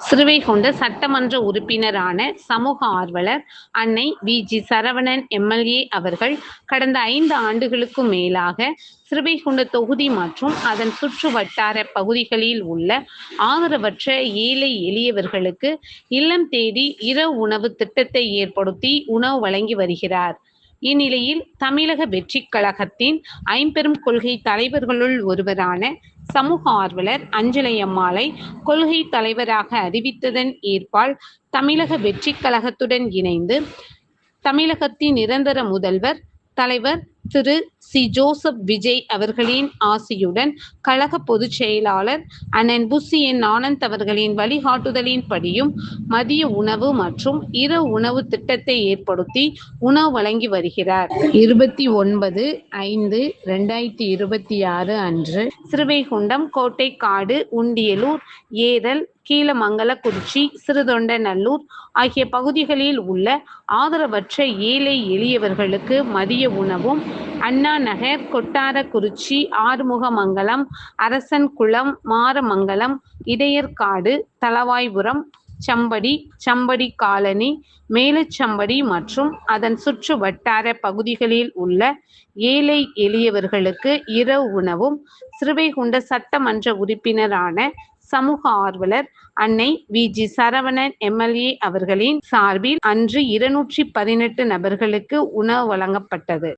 சிறுவைகுண்ட சட்டமன்ற உறுப்பினரான சமூக ஆர்வலர் அன்னை வி.ஜி. சரவணன் எம்.எல்.ஏ. அவர்கள் கடந்த 5 ஆண்டுகளுக்கும் மேலாக சிறுவைகுண்ட தொகுதி மற்றும் அதன் சுற்று வட்டார பகுதிகளில் உள்ள ஆதரவற்ற ஏழை எளியவர்களுக்கு இல்லம் தேடி இரவு உணவு திட்டத்தை ஏற்படுத்தி உணவு வழங்கி வருகிறார். இந்நிலையில் தமிழக வெற்றிக் கழகத்தின் ஐம்பெரும் கொள்கை தலைவர்களுள் ஒருவரான சமூக ஆர்வலர் அஞ்சலையம்மாளை கொள்கை தலைவராக அறிவித்ததன் ஏற்பால் தமிழக வெற்றிக் கழகத்துடன் இணைந்து தமிழகத்தின் நிரந்தர முதல்வர் தலைவர் திரு சி. ஜோசப் விஜய் அவர்களின் ஆசியுடன் கழக பொதுச் செயலாளர் அண்ணன் புசி என். ஆனந்த் அவர்களின் வழிகாட்டுதலின்படியும் மதிய உணவு மற்றும் இரவு உணவு திட்டத்தை ஏற்படுத்தி உணவு வழங்கி வருகிறார். 29/5/2026 அன்று சிறுவைகுண்டம், கோட்டைக்காடு, உண்டியலூர், ஏரல், கீழமங்கலக்குறிச்சி, சிறுதொண்டநல்லூர் ஆகிய பகுதிகளில் உள்ள ஆதரவற்ற ஏழை எளியவர்களுக்கு மதிய உணவும் அண்ணா நகர், கொட்டாரக்குறிச்சி, ஆறுமுகமங்கலம், அரசன்குளம், மாரமங்கலம், இடையர்காடு, தளவாய்புரம், சம்படி காலனி, மேலச்சம்படி மற்றும் அதன் சுற்று வட்டார பகுதிகளில் உள்ள ஏழை எளியவர்களுக்கு இரவு உணவும் சிறுவைகுண்ட சட்டமன்ற உறுப்பினரான சமூக ஆர்வலர் அன்னை வி.ஜி. சரவணன் எம்.எல்.ஏ. அவர்களின் சார்பில் அன்று 218 நபர்களுக்கு உணவு வழங்கப்பட்டது.